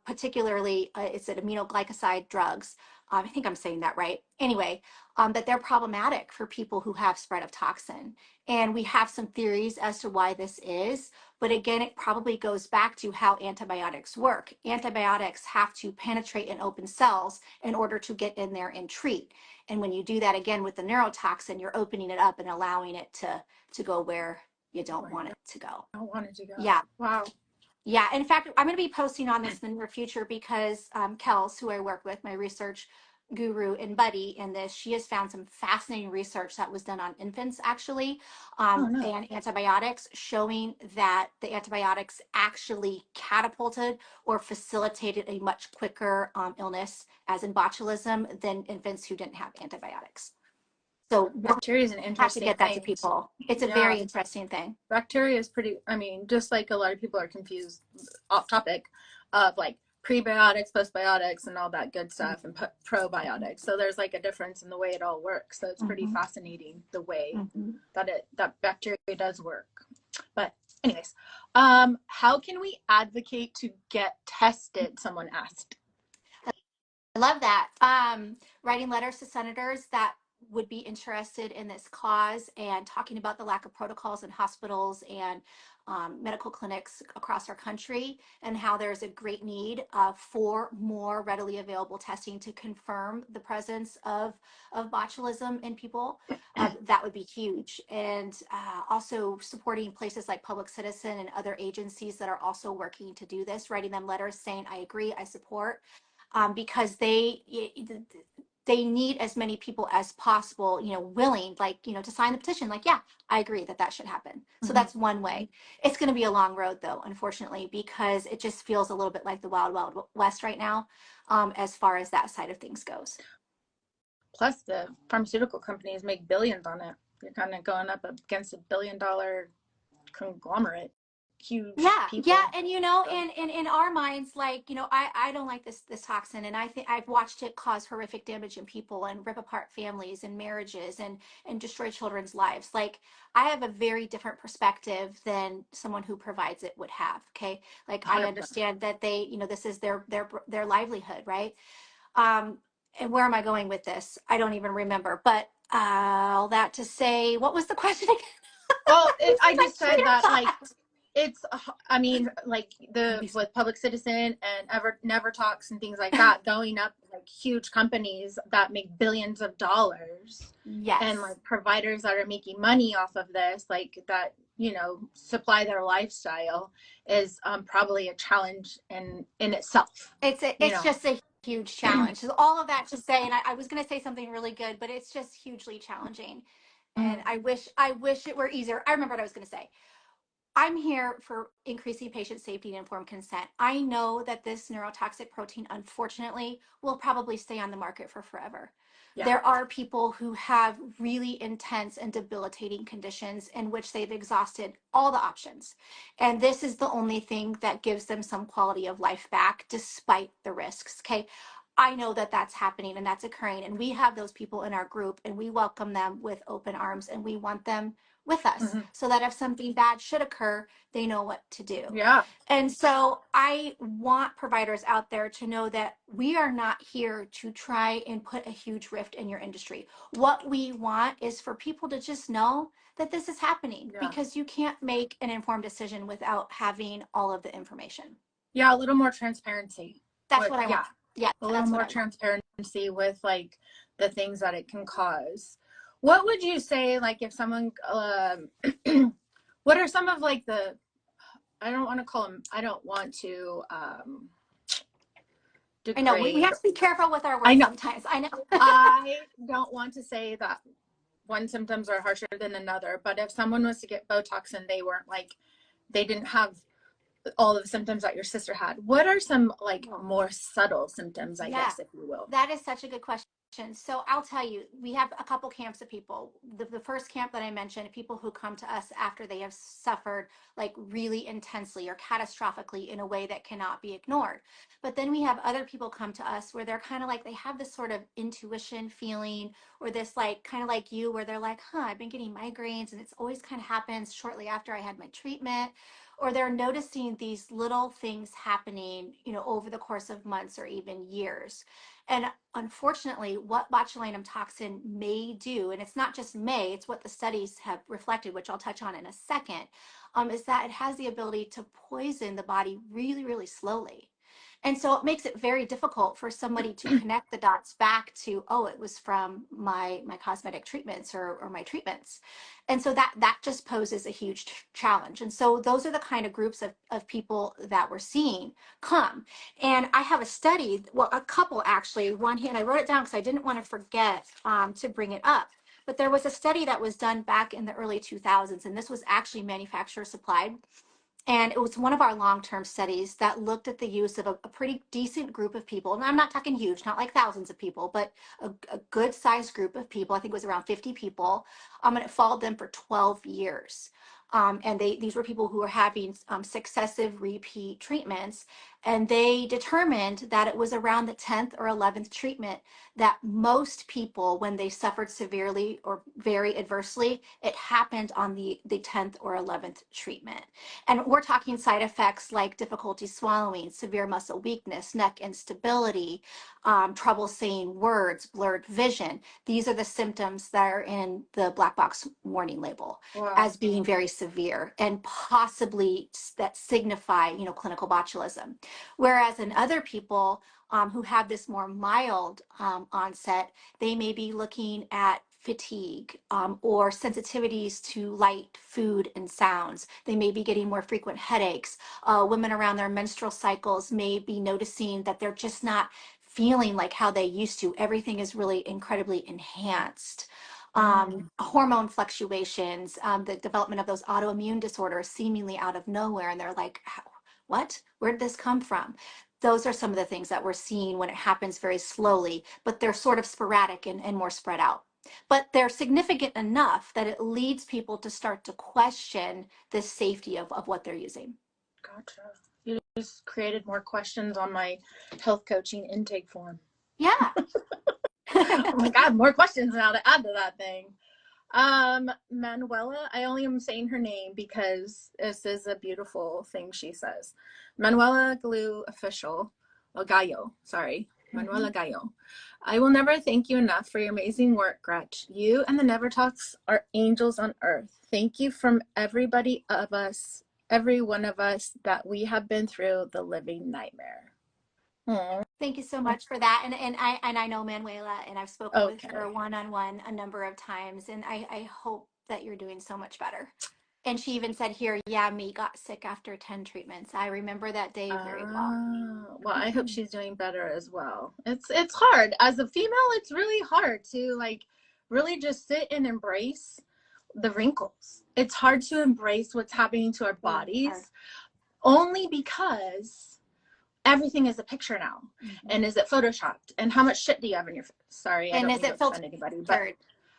particularly it's an aminoglycoside drugs. I think I'm saying that right. Anyway, that they're problematic for people who have spread of toxin. And we have some theories as to why this is. But again, it probably goes back to how antibiotics work. Antibiotics have to penetrate and open cells in order to get in there and treat. And when you do that again with the neurotoxin, you're opening it up and allowing it to go where you don't want it to go. I don't want it to go. Yeah. Wow. Yeah. In fact, I'm going to be posting on this in the near future because Kels, who I work with, my research guru and buddy in this, she has found some fascinating research that was done on infants actually, and antibiotics, showing that the antibiotics actually catapulted or facilitated a much quicker illness, as in botulism, than infants who didn't have antibiotics. So bacteria is an interesting thing. Have to get that to people. It's a very interesting thing. Bacteria is pretty, I mean, just like a lot of people are confused off topic of like prebiotics, postbiotics, and all that good stuff, and probiotics. So there's like a difference in the way it all works. So it's pretty fascinating the way that bacteria does work. But anyways, how can we advocate to get tested? Someone asked. I love that. Writing letters to senators that would be interested in this cause, and talking about the lack of protocols in hospitals and medical clinics across our country, and how there's a great need for more readily available testing to confirm the presence of botulism in people. That would be huge. And also supporting places like Public Citizen and other agencies that are also working to do this, writing them letters saying, I agree, I support. Because they need as many people as possible, willing, like, to sign the petition. Like, yeah, I agree that that should happen. So that's one way. It's going to be a long road, though, unfortunately, because it just feels a little bit like the wild, wild west right now, as far as that side of things goes. Plus, the pharmaceutical companies make billions on it. You're kind of going up against $1 billion conglomerate. Huge people. Yeah, and in our minds, like, I don't like this toxin, and I think I've watched it cause horrific damage in people and rip apart families and marriages and destroy children's lives. Like, I have a very different perspective than someone who provides it would have. Okay, like, I 100%. understand that they, this is their livelihood, right? And where am I going with this? I don't even remember. But all that to say, what was the question again? Well, I just said that, like, it's, I mean, like, with Public Citizen and NeverTox and things like that, going up, like, huge companies that make billions of dollars. Yes. And, like, providers that are making money off of this, like, that, supply their lifestyle is probably a challenge in itself. It's just a huge challenge. So all of that to say, and I was going to say something really good, but it's just hugely challenging. And I wish it were easier. I remember what I was going to say. I'm here for increasing patient safety and informed consent. I know that this neurotoxic protein, unfortunately, will probably stay on the market for forever. Yeah. There are people who have really intense and debilitating conditions in which they've exhausted all the options. And this is the only thing that gives them some quality of life back, despite the risks. Okay. I know that that's happening and that's occurring. And we have those people in our group, and we welcome them with open arms, and we want them with us so that if something bad should occur, they know what to do. Yeah. And so I want providers out there to know that we are not here to try and put a huge rift in your industry. What we want is for people to just know that this is happening, because you can't make an informed decision without having all of the information. Yeah, a little more transparency. That's what I want. Yeah, a little more transparency with, like, the things that it can cause. What would you say, like, if someone, what are some of, like, I don't want to degrade. I know, we have to be careful with our words sometimes. I know. I don't want to say that one symptoms are harsher than another, but if someone was to get Botox and they didn't have all of the symptoms that your sister had, what are some, like, more subtle symptoms, I guess, if you will? That is such a good question. So I'll tell you, we have a couple camps of people. The first camp that I mentioned, people who come to us after they have suffered, like, really intensely or catastrophically in a way that cannot be ignored. But then we have other people come to us where they're kind of like, they have this sort of intuition feeling, or this, like, kind of like you, where they're like, I've been getting migraines, and it's always kind of happens shortly after I had my treatment. Or they're noticing these little things happening, over the course of months or even years. And unfortunately, what botulinum toxin may do, and it's not just may, it's what the studies have reflected, which I'll touch on in a second, is that it has the ability to poison the body really, really slowly. And so it makes it very difficult for somebody to connect the dots back to, it was from my cosmetic treatments or my treatments. And so that just poses a huge challenge. And so those are the kind of groups of people that we're seeing come. And I have a study, well, a couple actually, one here, and I wrote it down because I didn't want to forget to bring it up. But there was a study that was done back in the early 2000s, and this was actually manufacturer supplied. And it was one of our long-term studies that looked at the use of a pretty decent group of people. And I'm not talking huge, not like thousands of people, but a good sized group of people. I think it was around 50 people. And it followed them for 12 years. And these were people who were having successive repeat treatments. And they determined that it was around the 10th or 11th treatment that most people, when they suffered severely or very adversely, it happened on the 10th or 11th treatment. And we're talking side effects like difficulty swallowing, severe muscle weakness, neck instability, trouble saying words, blurred vision. These are the symptoms that are in the black box warning label as being very severe and possibly that signify, clinical botulism. Whereas in other people who have this more mild onset, they may be looking at fatigue or sensitivities to light, food, and sounds. They may be getting more frequent headaches. Women around their menstrual cycles may be noticing that they're just not feeling like how they used to. Everything is really incredibly enhanced. Mm. Hormone fluctuations, the development of those autoimmune disorders seemingly out of nowhere. And they're like, what? Where did this come from? Those are some of the things that we're seeing when it happens very slowly, but they're sort of sporadic and more spread out. But they're significant enough that it leads people to start to question the safety of what they're using. Gotcha. You just created more questions on my health coaching intake form. Yeah. Oh my God, more questions now to add to that thing. Manuela, I only am saying her name because this is a beautiful thing she says. Manuela Glue Official, or Gallo, sorry. Manuela Gallo. I will never thank you enough for your amazing work, Gretch. You and the NeverTox are angels on earth. Thank you from every one of us that we have been through the living nightmare. Aww. Thank you so much for that. And I know Manuela, and I've spoken with her one-on-one a number of times, and I hope that you're doing so much better. And she even said here, yeah, me got sick after 10 treatments. I remember that day very well. Well, I hope she's doing better as well. It's hard. As a female, it's really hard to like really just sit and embrace the wrinkles. It's hard to embrace what's happening to our bodies only because everything is a picture now. And is it photoshopped? And how much shit do you have in your face? Sorry, I don't mean to offend anybody, but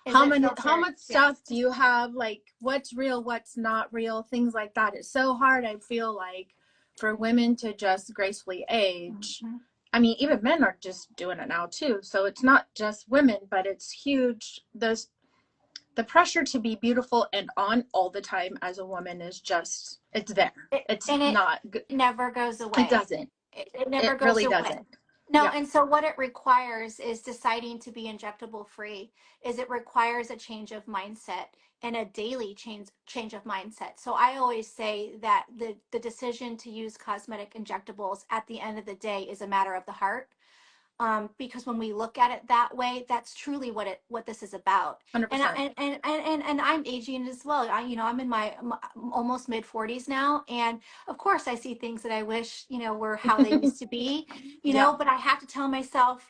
how much stuff do you have? Like, what's real, what's not real, things like that. It's so hard, I feel like, for women to just gracefully age. I mean, even men are just doing it now too. So it's not just women, but it's huge. The pressure to be beautiful and on all the time as a woman is just, it's there. It's not good. It never goes away. It doesn't. It never goes really away. Doesn't. No, and so what it requires is deciding to be injectable free. It requires a change of mindset and a daily change of mindset. So I always say that the decision to use cosmetic injectables at the end of the day is a matter of the heart. Because when we look at it that way, that's truly what this is about. 100%. And I'm aging as well. I'm in my almost mid 40s now, and of course I see things that I wish were how they used to be. But I have to tell myself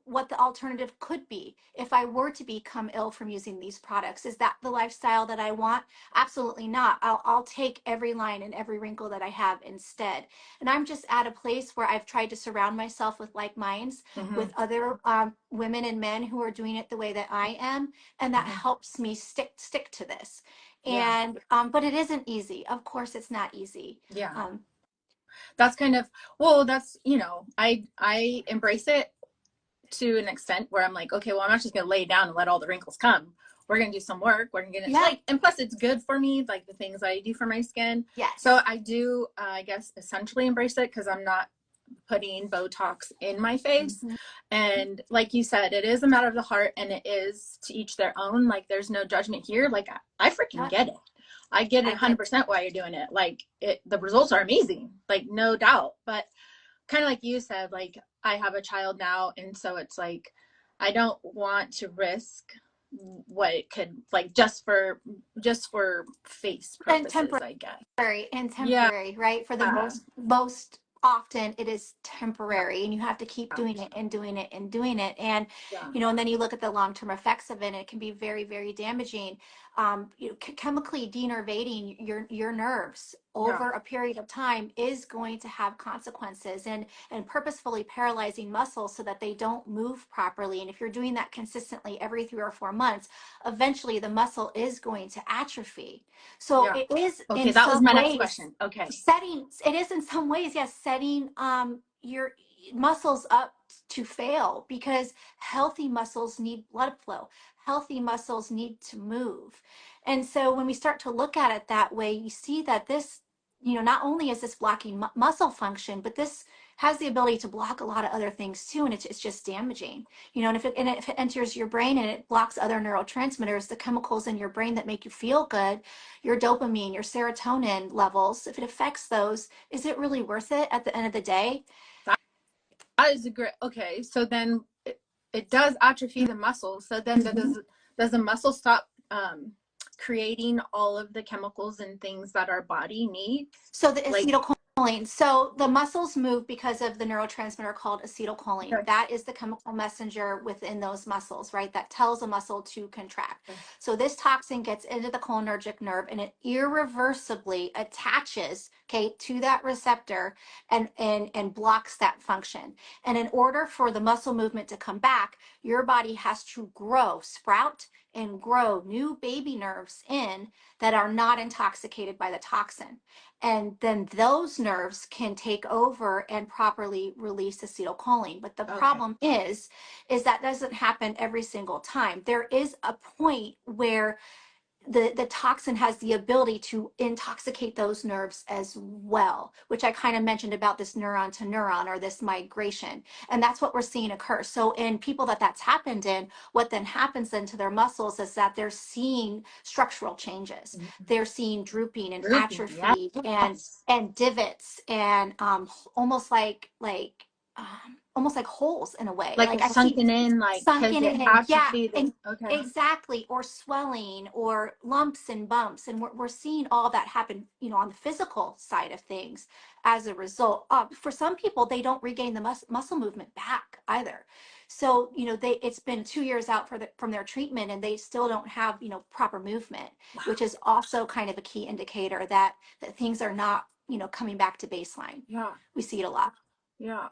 what the alternative could be if I were to become ill from using these products. Is that the lifestyle that I want? Absolutely not. I'll take every line and every wrinkle that I have instead. And I'm just at a place where I've tried to surround myself with like minds. With other women and men who are doing it the way that I am, and that helps me stick to this. And but it isn't easy. Of course, it's not easy. That's kind of that's I embrace it to an extent where I'm like, okay, well, I'm not just gonna lay down and let all the wrinkles come. We're gonna do some work. We're gonna get and plus it's good for me, like the things I do for my skin. So I do, I guess, essentially embrace it because I'm not putting Botox in my face. And like you said, it is a matter of the heart, and it is to each their own. Like, there's no judgment here. Like, I freaking get it. I get it 100% why you're doing it. Like, the results are amazing, like, no doubt. But kind of like you said, like, I have a child now, and so it's like I don't want to risk what it could, like, just for face purposes, I guess. Temporary, right? For the most often it is temporary, and you have to keep doing it and doing it and doing it. And and then you look at the long-term effects of it, and it can be very, very damaging. Chemically denervating your nerves over a period of time is going to have consequences, and purposefully paralyzing muscles so that they don't move properly. And if you're doing that consistently every 3 or 4 months, eventually the muscle is going to atrophy. So it is that was my next question. It is in some ways, yes, setting your muscles up to fail, because healthy muscles need blood flow. Healthy muscles need to move. And so when we start to look at it that way, you see that this, not only is this blocking muscle function, but this has the ability to block a lot of other things too, and it's just damaging. And if it enters your brain and it blocks other neurotransmitters, the chemicals in your brain that make you feel good, your dopamine, your serotonin levels, if it affects those, is it really worth it at the end of the day? That is a great. Okay, so then it does atrophy the muscle. So then does the muscle stop creating all of the chemicals and things that our body needs? So the acetylcholine So the muscles move because of the neurotransmitter called acetylcholine. Okay. That is the chemical messenger within those muscles, right? That tells a muscle to contract. Okay. So this toxin gets into the cholinergic nerve and it irreversibly attaches, okay, to that receptor and blocks that function. And in order for the muscle movement to come back, your body has to grow, sprout and grow new baby nerves in that are not intoxicated by the toxin. And then those nerves can take over and properly release acetylcholine. But the problem is that doesn't happen every single time. There is a point where the toxin has the ability to intoxicate those nerves as well, which I kind of mentioned about this neuron to neuron or this migration. And that's what we're seeing occur. So in people that's happened in, what then happens then to their muscles is that they're seeing structural changes. They're seeing drooping and atrophy and divots and almost like holes in a way. Like I see sunken in, like, because sunken it in, has to yeah, be this. Okay. exactly, or swelling or lumps and bumps. And we're seeing all that happen, on the physical side of things as a result. For some people, they don't regain the muscle movement back either. So, it's been 2 years out from their treatment and they still don't have, proper movement, which is also kind of a key indicator that things are not, coming back to baseline. Yeah. We see it a lot. Yeah.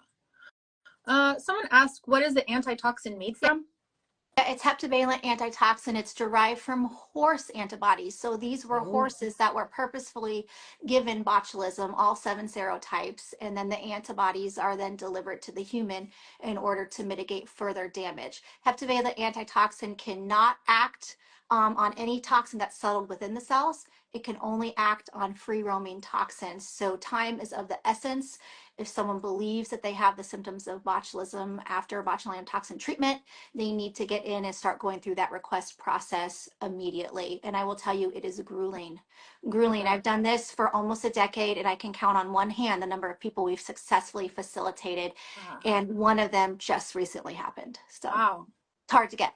Someone asked, what is the antitoxin made from? It's heptavalent antitoxin. It's derived from horse antibodies. So these were horses that were purposefully given botulism, all 7 serotypes, and then the antibodies are then delivered to the human in order to mitigate further damage. Heptavalent antitoxin cannot act on any toxin that's settled within the cells. It can only act on free roaming toxins. So time is of the essence. If someone believes that they have the symptoms of botulism after botulinum toxin treatment, they need to get in and start going through that request process immediately. And I will tell you, it is grueling. Grueling. I've done this for almost a decade and I can count on one hand the number of people we've successfully facilitated. And one of them just recently happened. So it's hard to get.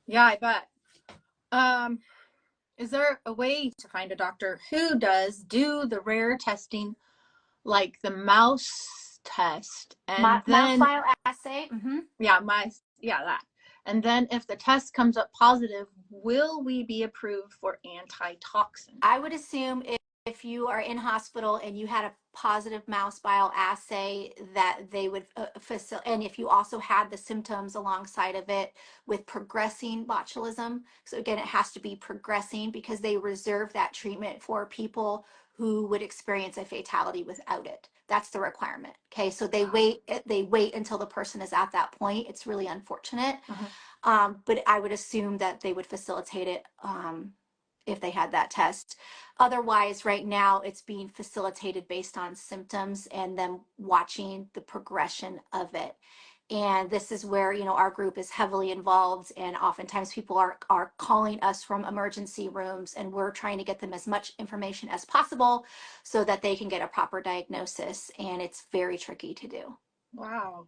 Yeah, I bet. Is there a way to find a doctor who does do the rare testing, like the mouse test, and then mouse bioassay? that. And then if the test comes up positive, will we be approved for antitoxin? I would assume if you are in hospital and you had a positive mouse bioassay that they would and if you also had the symptoms alongside of it with progressing botulism. So again, it has to be progressing because they reserve that treatment for people who would experience a fatality without it. That's the requirement. Okay, so they wait until the person is at that point. It's really unfortunate. But I would assume that they would facilitate it if they had that test. Otherwise, right now, it's being facilitated based on symptoms and then watching the progression of it. And this is where, our group is heavily involved. And oftentimes people are calling us from emergency rooms and we're trying to get them as much information as possible so that they can get a proper diagnosis. And it's very tricky to do. Wow.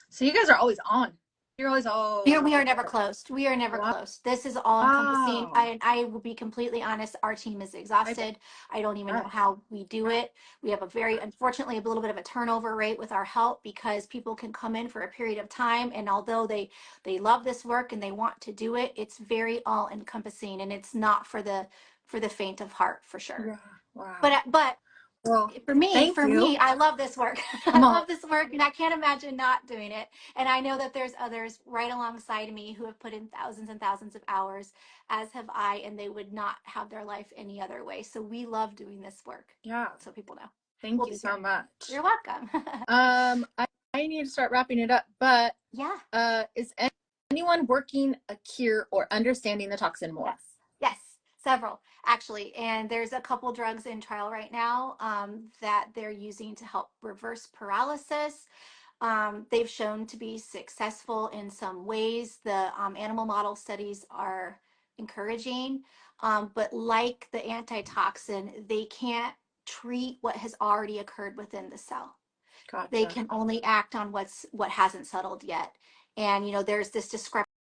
So you guys are always on. You're always we are never closed. We are never closed. This is all encompassing. I will be completely honest. Our team is exhausted. I don't even know how we do it. We have unfortunately, a little bit of a turnover rate with our help because people can come in for a period of time. And although they love this work and they want to do it, it's very all encompassing and it's not for the faint of heart for sure. Yeah. Wow. But well, for me, I love this work. I love this work and I can't imagine not doing it. And I know that there's others right alongside me who have put in thousands and thousands of hours, as have I, and they would not have their life any other way. So we love doing this work. Yeah. So people know. Thank you so much. You're welcome. I need to start wrapping it up, but is anyone working a cure or understanding the toxin more? Yes. Several, actually. And there's a couple drugs in trial right now that they're using to help reverse paralysis. They've shown to be successful in some ways. The animal model studies are encouraging, but like the antitoxin, they can't treat what has already occurred within the cell. Gotcha. They can only act on what hasn't settled yet. And, there's this discrepancy